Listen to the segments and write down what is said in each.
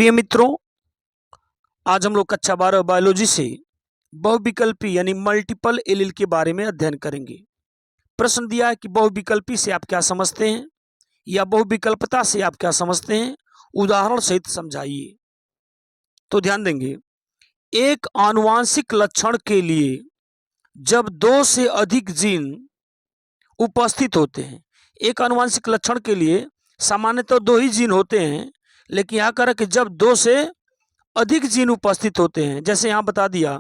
प्रिय मित्रों, आज हम लोग कक्षा 12 बायोलॉजी से बहुविकल्पी यानी मल्टीपल एलील के बारे में अध्ययन करेंगे। प्रश्न दिया है कि बहुविकल्पी से आप क्या समझते हैं या बहुविकल्पता से आप क्या समझते हैं, उदाहरण सहित समझाइए। तो ध्यान देंगे, एक आनुवांशिक लक्षण के लिए जब दो से अधिक जीन उपस्थित होते हैं, एक आनुवांशिक लक्षण के लिए सामान्यतः दो ही जीन होते हैं, लेकिन यहाँ कह रहा कि जब दो से अधिक जीन उपस्थित होते हैं, जैसे यहाँ बता दिया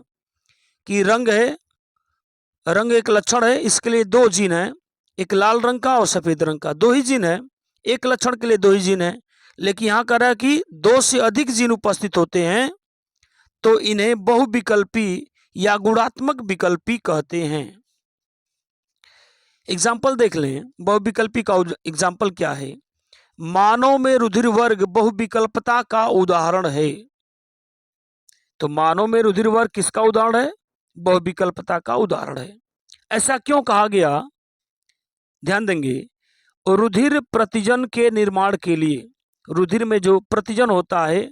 कि रंग है, रंग एक लक्षण है, इसके लिए दो जीन है, एक लाल रंग का और सफेद रंग का, दो ही जीन है, एक लक्षण के लिए दो ही जीन है। लेकिन यहाँ कह रहा है कि दो से अधिक जीन उपस्थित होते हैं तो इन्हें बहुविकल्पी या गुणात्मक विकल्पी कहते हैं। एग्जाम्पल देख लें, बहुविकल्पी का एग्जाम्पल क्या है। मानव में रुधिर वर्ग बहुविकल्पता का उदाहरण है। तो मानव में रुधिर वर्ग किसका उदाहरण है? बहुविकल्पता का उदाहरण है। ऐसा क्यों कहा गया? ध्यान देंगे, रुधिर प्रतिजन के निर्माण के लिए, रुधिर में जो प्रतिजन होता है,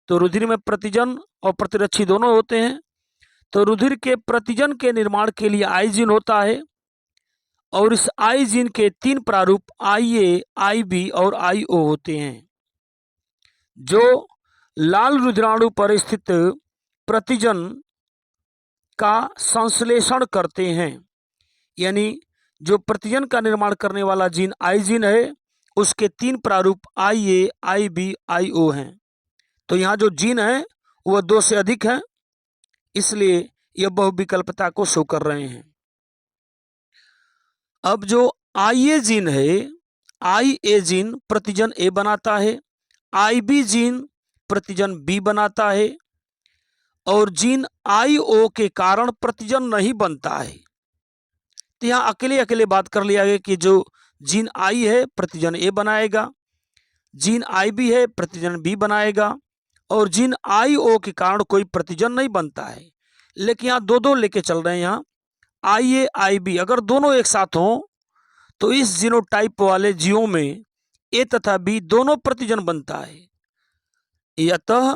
तो रुधिर में प्रतिजन और प्रतिरक्षी दोनों होते हैं। तो रुधिर के प्रतिजन के निर्माण के लिए आई जीन होता है और इस आई जीन के तीन प्रारूप IA, IB और IO होते हैं, जो लाल रुधिराणु पर स्थित प्रतिजन का संश्लेषण करते हैं। यानी जो प्रतिजन का निर्माण करने वाला जीन आई जीन है, उसके तीन प्रारूप IA, IB, IO हैं। तो यहाँ जो जीन है वह दो से अधिक है, इसलिए यह बहुविकल्पता को शो कर रहे हैं। अब जो IA जीन है, IA जीन प्रतिजन A बनाता है, IB जीन प्रतिजन B बनाता है और जीन IO के कारण प्रतिजन नहीं बनता है। तो यहाँ अकेले अकेले बात कर लिया गया कि जो जीन I है प्रतिजन A बनाएगा, जीन IB है प्रतिजन B बनाएगा और जीन IO के कारण कोई प्रतिजन नहीं बनता है। लेकिन यहाँ दो दो लेके चल रहे हैं। यहाँ IA, IB अगर दोनों एक साथ हों तो इस जीनोटाइप वाले जीवों में A तथा B दोनों प्रतिजन बनता है। अतः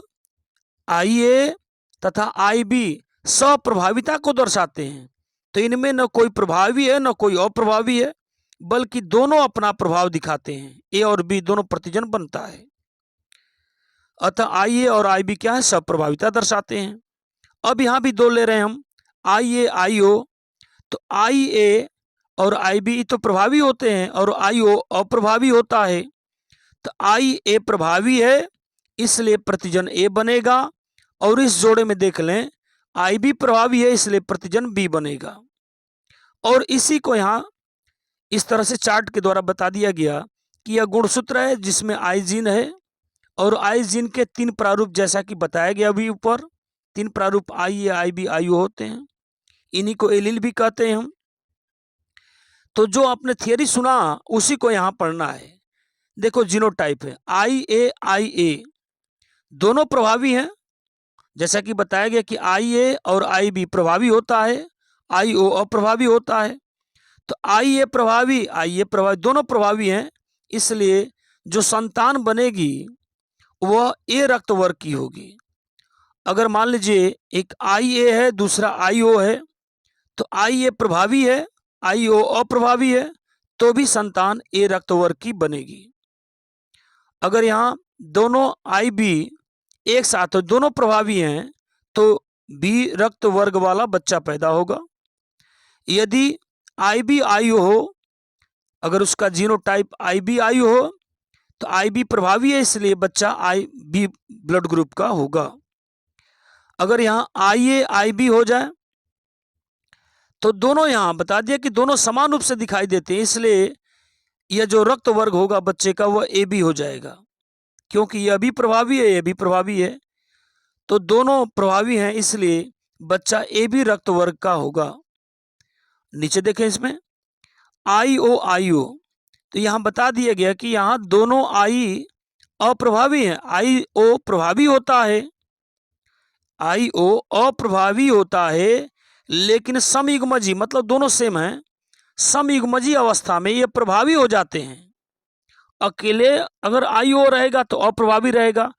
IA तथा IB सप्रभाविता को दर्शाते हैं। तो इनमें न कोई प्रभावी है न कोई अप्रभावी है, बल्कि दोनों अपना प्रभाव दिखाते हैं। A और B दोनों प्रतिजन बनता है। अतः IA और IB क्या है? सप्रभाविता दर्शाते हैं। अब यहाँ भी दो ले रहे हैं हम, IA, IO। तो IA और IB तो प्रभावी होते हैं और IO अप्रभावी होता है। तो IA प्रभावी है, इसलिए प्रतिजन A बनेगा और इस जोड़े में देख लें IB प्रभावी है, इसलिए प्रतिजन B बनेगा। और इसी को यहाँ इस तरह से चार्ट के द्वारा बता दिया गया कि यह गुणसूत्र है जिसमें I जीन है और I जीन के तीन प्रारूप, जैसा कि बताया गया अभी ऊपर, तीन प्रारूप IA, IB, IO होते हैं। इन्हीं को एलील भी कहते हैं हम। तो जो आपने थियरी सुना उसी को यहाँ पढ़ना है। देखो जीनोटाइप है IA, IA दोनों प्रभावी हैं, जैसा कि बताया गया कि IA और IB प्रभावी होता है, IO अप्रभावी होता है। तो IA प्रभावी, IA प्रभावी दोनों प्रभावी हैं, इसलिए जो संतान बनेगी वह A रक्त वर्ग की होगी। अगर मान लीजिए एक IA है दूसरा IO है, तो IA प्रभावी है IO अप्रभावी है, तो भी संतान A रक्त वर्ग की बनेगी। अगर यहाँ दोनों IB एक साथ हो, दोनों प्रभावी हैं, तो B रक्त वर्ग वाला बच्चा पैदा होगा। यदि IB IO हो, अगर उसका जीनोटाइप IB IO हो, तो IB प्रभावी है, इसलिए बच्चा IB ब्लड ग्रुप का होगा। अगर यहाँ IA IB हो जाए तो दोनों यहाँ बता दिया कि दोनों समान रूप से दिखाई देते हैं, इसलिए यह जो रक्त वर्ग होगा बच्चे का वह AB हो जाएगा, क्योंकि यह भी प्रभावी है यह भी प्रभावी है, तो दोनों प्रभावी हैं, इसलिए बच्चा AB रक्त वर्ग का होगा। नीचे देखें इसमें IO IO, तो यहाँ बता दिया गया कि यहाँ दोनों I अप्रभावी हैं, IO प्रभावी होता है, IO अप्रभावी होता है, लेकिन समयुग्मजी मतलब दोनों सेम हैं, समयुग्मजी अवस्था में ये प्रभावी हो जाते हैं। अकेले अगर IO रहेगा तो अप्रभावी रहेगा,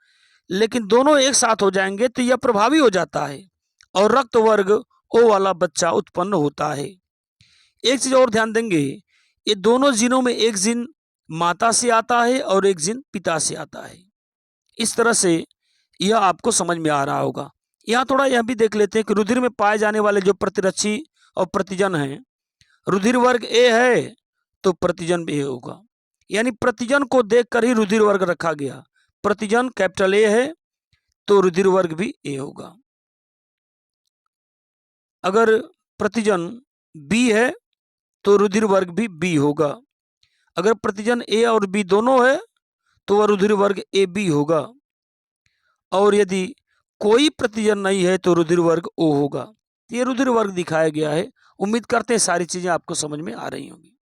लेकिन दोनों एक साथ हो जाएंगे तो यह प्रभावी हो जाता है और रक्त वर्ग ओ वाला बच्चा उत्पन्न होता है। एक चीज और ध्यान देंगे, ये दोनों जीनों में एक जीन माता से आता है और एक जीन पिता से आता है। इस तरह से यह आपको समझ में आ रहा होगा। यहाँ थोड़ा यह भी देख लेते हैं कि रुधिर में पाए जाने वाले जो प्रतिरक्षी और प्रतिजन हैं, रुधिर वर्ग ए है तो प्रतिजन ए होगा, यानी प्रतिजन को देखकर ही रुधिर वर्ग रखा गया। प्रतिजन कैपिटल ए है तो रुधिर वर्ग भी ए होगा। अगर प्रतिजन बी है तो रुधिर वर्ग भी बी होगा। अगर प्रतिजन ए और बी दोनों है तो वह रुधिर वर्ग ए बी होगा। और यदि कोई प्रतिजन नहीं है तो रुधिर वर्ग ओ होगा। ये रुधिर वर्ग दिखाया गया है। उम्मीद करते हैं सारी चीजें आपको समझ में आ रही होंगी।